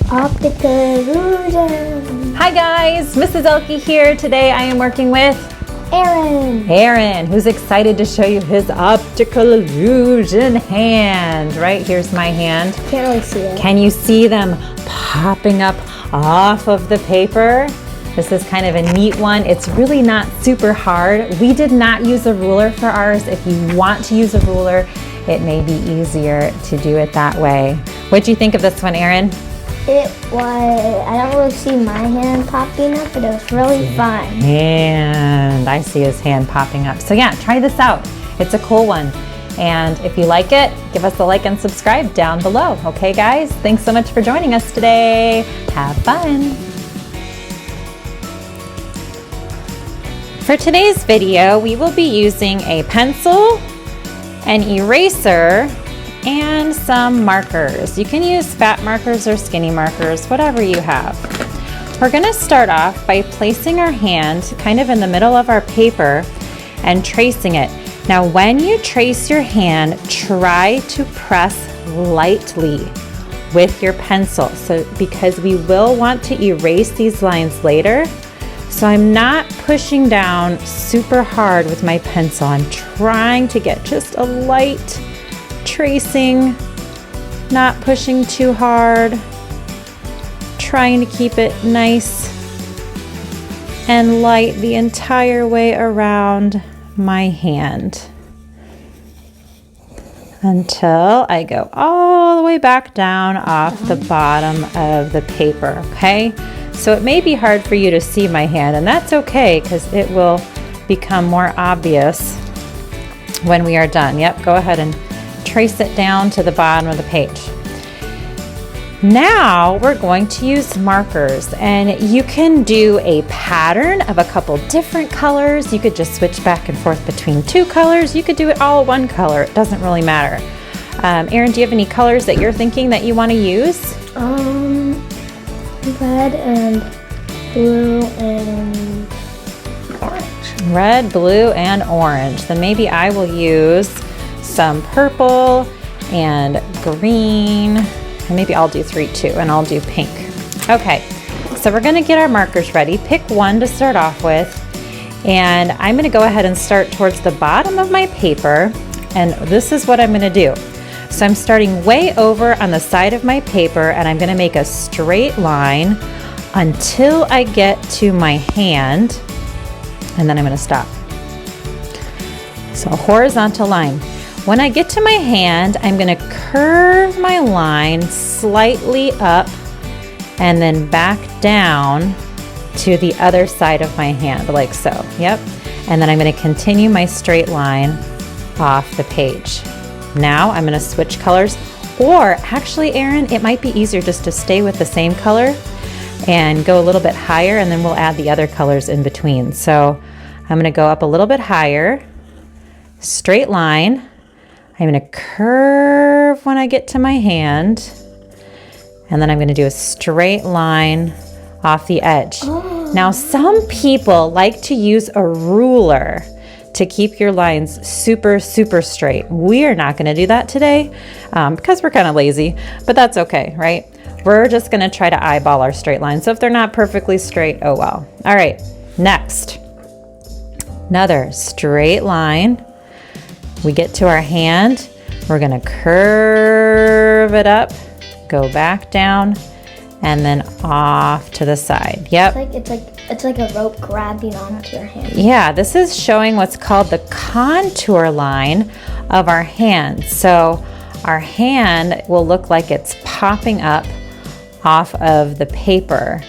Optical. Hi guys, Mrs. Ehlke here. Today I am working with Aaron, who's excited to show you his optical illusion hand. Right, here's my hand. Can't really see it. Can you see them popping up off of the paper? This is kind of a neat one. It's really not super hard. We did not use a ruler for ours. If you want to use a ruler, it may be easier to do it that way. What do you think of this one, Aaron? It was, I don't really see my hand popping up, but it was really fun. And I see his hand popping up. So yeah, try this out. It's a cool one. And if you like it, give us a like and subscribe down below. Okay guys, thanks so much for joining us today. Have fun. For today's video, we will be using a pencil, an eraser, and some markers. You can use fat markers or skinny markers, whatever you have. We're gonna start off by placing our hand kind of in the middle of our paper and tracing it. Now, when you trace your hand, try to press lightly with your pencil, because we will want to erase these lines later. So I'm not pushing down super hard with my pencil. I'm trying to get just a light tracing, not pushing too hard, trying to keep it nice and light the entire way around my hand until I go all the way back down off the bottom of the paper, okay? So it may be hard for you to see my hand, and that's okay because it will become more obvious when we are done. Yep, go ahead and trace it down to the bottom of the page. Now we're going to use markers, and you can do a pattern of a couple different colors. You could just switch back and forth between two colors. You could do it all one color. It doesn't really matter. Aaron, do you have any colors that you're thinking that you want to use? Red and blue and orange. Red, blue, and orange. Then maybe I will use some purple and green, and maybe I'll do 3 too, and I'll do pink. Okay, so we're gonna get our markers ready. Pick one to start off with, and I'm gonna go ahead and start towards the bottom of my paper, and this is what I'm gonna do. So I'm starting way over on the side of my paper, and I'm gonna make a straight line until I get to my hand, and then I'm gonna stop. So a horizontal line. When I get to my hand, I'm gonna curve my line slightly up and then back down to the other side of my hand, like so, yep. And then I'm gonna continue my straight line off the page. Now I'm gonna switch colors, or actually, Aaron, it might be easier just to stay with the same color and go a little bit higher, and then we'll add the other colors in between. So I'm gonna go up a little bit higher, straight line. I'm gonna curve when I get to my hand, and then I'm gonna do a straight line off the edge. Now, some people like to use a ruler to keep your lines super, super straight. We are not gonna do that today because we're kind of lazy, but that's okay, right? We're just gonna try to eyeball our straight lines. So if they're not perfectly straight, oh well. All right, next, another straight line. We get to our hand, we're gonna curve it up, go back down, and then off to the side. Yep. It's like a rope grabbing onto your hand. Yeah, this is showing what's called the contour line of our hand. So our hand will look like it's popping up off of the paper.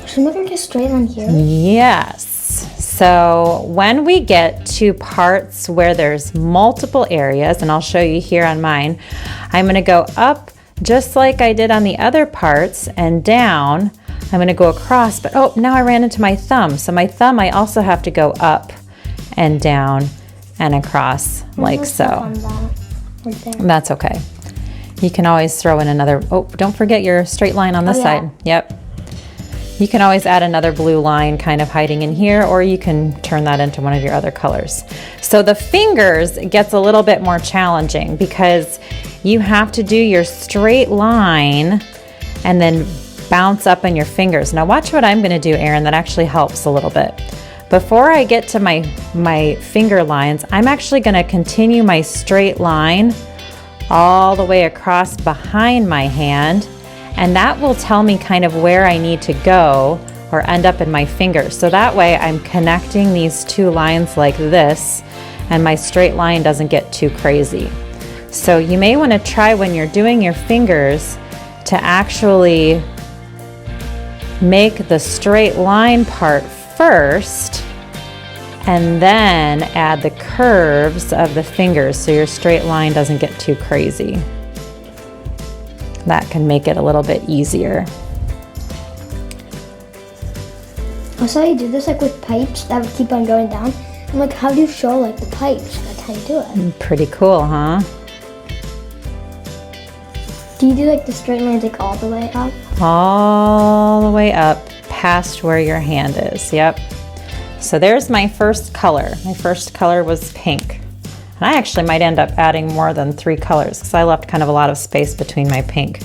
Should we make a straight line here? Yes. So when we get to parts where there's multiple areas, and I'll show you here on mine, I'm gonna go up just like I did on the other parts and down. I'm gonna go across, but oh, now I ran into my thumb. So my thumb, I also have to go up and down and across like so. That's okay. You can always throw in another, oh, don't forget your straight line on this side. Yep. You can always add another blue line kind of hiding in here, or you can turn that into one of your other colors. So the fingers gets a little bit more challenging because you have to do your straight line and then bounce up on your fingers. Now watch what I'm gonna do, Erin, that actually helps a little bit. Before I get to my finger lines, I'm actually gonna continue my straight line all the way across behind my hand, and that will tell me kind of where I need to go or end up in my fingers. So that way I'm connecting these two lines like this, and my straight line doesn't get too crazy. So you may want to try when you're doing your fingers to actually make the straight line part first and then add the curves of the fingers so your straight line doesn't get too crazy. That can make it a little bit easier. I saw you do this like with pipes that would keep on going down. I'm like, how do you show like the pipes? That's how you do it. Pretty cool, huh? Do you do like the straight lines like all the way up? All the way up past where your hand is, yep. So there's my first color. My first color was pink. And I actually might end up adding more than 3 colors because I left kind of a lot of space between my pink.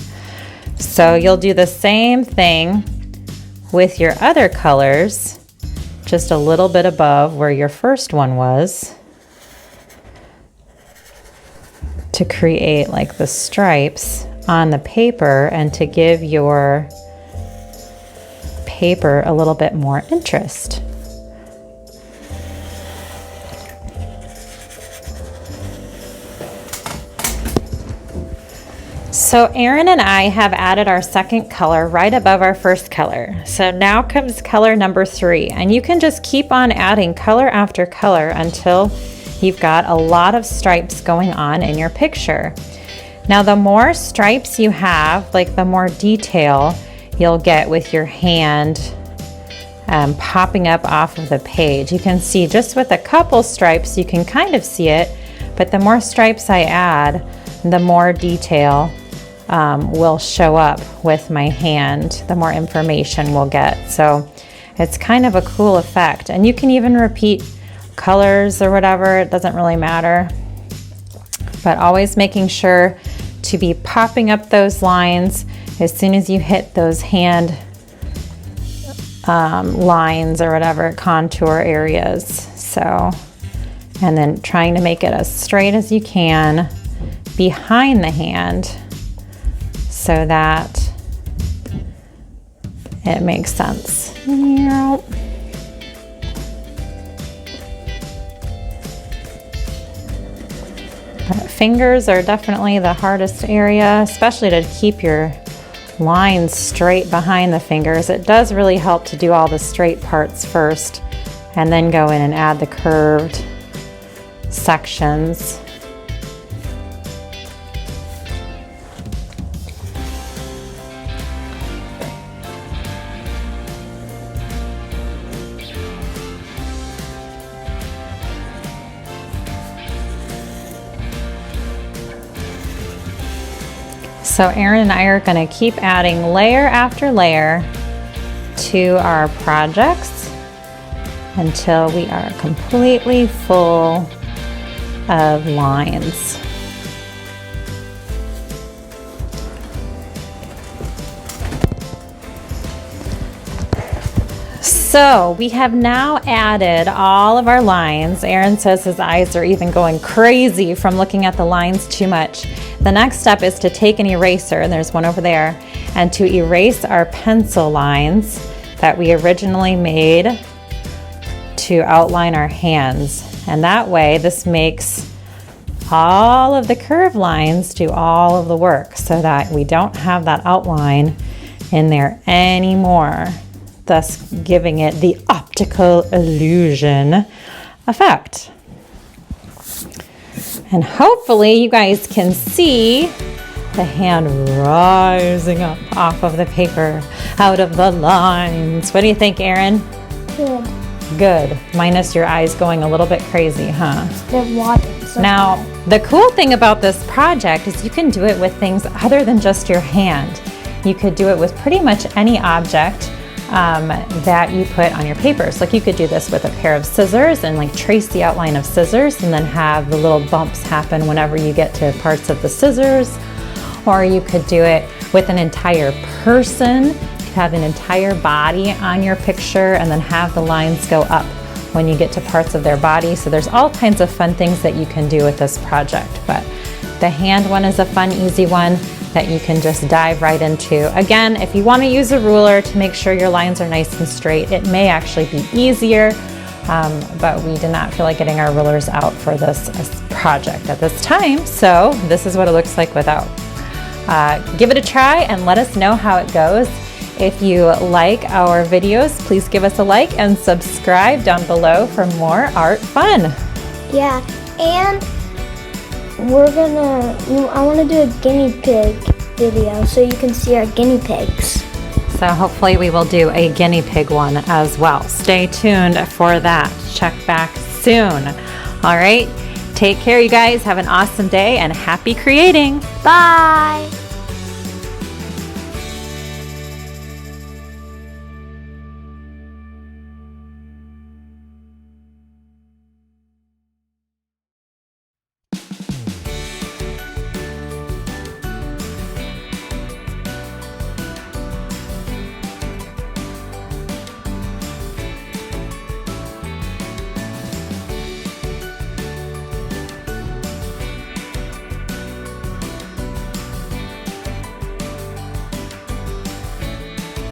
So you'll do the same thing with your other colors, just a little bit above where your first one was, to create like the stripes on the paper and to give your paper a little bit more interest. So Erin and I have added our second color right above our first color. So now comes color number 3, and you can just keep on adding color after color until you've got a lot of stripes going on in your picture. Now the more stripes you have, like the more detail you'll get with your hand popping up off of the page. You can see just with a couple stripes you can kind of see it, but the more stripes I add, the more detail will show up with my hand, the more information we'll get. So it's kind of a cool effect. And you can even repeat colors or whatever, it doesn't really matter. But always making sure to be popping up those lines as soon as you hit those hand lines or whatever, contour areas. So, and then trying to make it as straight as you can behind the hand so that it makes sense. Fingers are definitely the hardest area, especially to keep your lines straight behind the fingers. It does really help to do all the straight parts first and then go in and add the curved sections. So Erin and I are going to keep adding layer after layer to our projects until we are completely full of lines. So we have now added all of our lines. Erin says his eyes are even going crazy from looking at the lines too much. The next step is to take an eraser, and there's one over there, and to erase our pencil lines that we originally made to outline our hands. And that way, this makes all of the curved lines do all of the work so that we don't have that outline in there anymore, thus giving it the optical illusion effect. And hopefully you guys can see the hand rising up off of the paper, out of the lines. What do you think, Erin? Good. Good. Minus your eyes going a little bit crazy, huh? They're watering. So now, the cool thing about this project is you can do it with things other than just your hand. You could do it with pretty much any object that you put on your papers. Like you could do this with a pair of scissors and like trace the outline of scissors and then have the little bumps happen whenever you get to parts of the scissors. Or you could do it with an entire person. You could have an entire body on your picture and then have the lines go up when you get to parts of their body. So there's all kinds of fun things that you can do with this project. But the hand one is a fun, easy one that you can just dive right into. Again, if you want to use a ruler to make sure your lines are nice and straight, it may actually be easier, but we did not feel like getting our rulers out for this project at this time, so this is what it looks like without. Give it a try and let us know how it goes. If you like our videos, please give us a like and subscribe down below for more art fun. Yeah, and I want to do a guinea pig video so you can see our guinea pigs. So hopefully we will do a guinea pig one as well. Stay tuned for that. Check back soon. All right, take care, you guys. Have an awesome day and happy creating. Bye.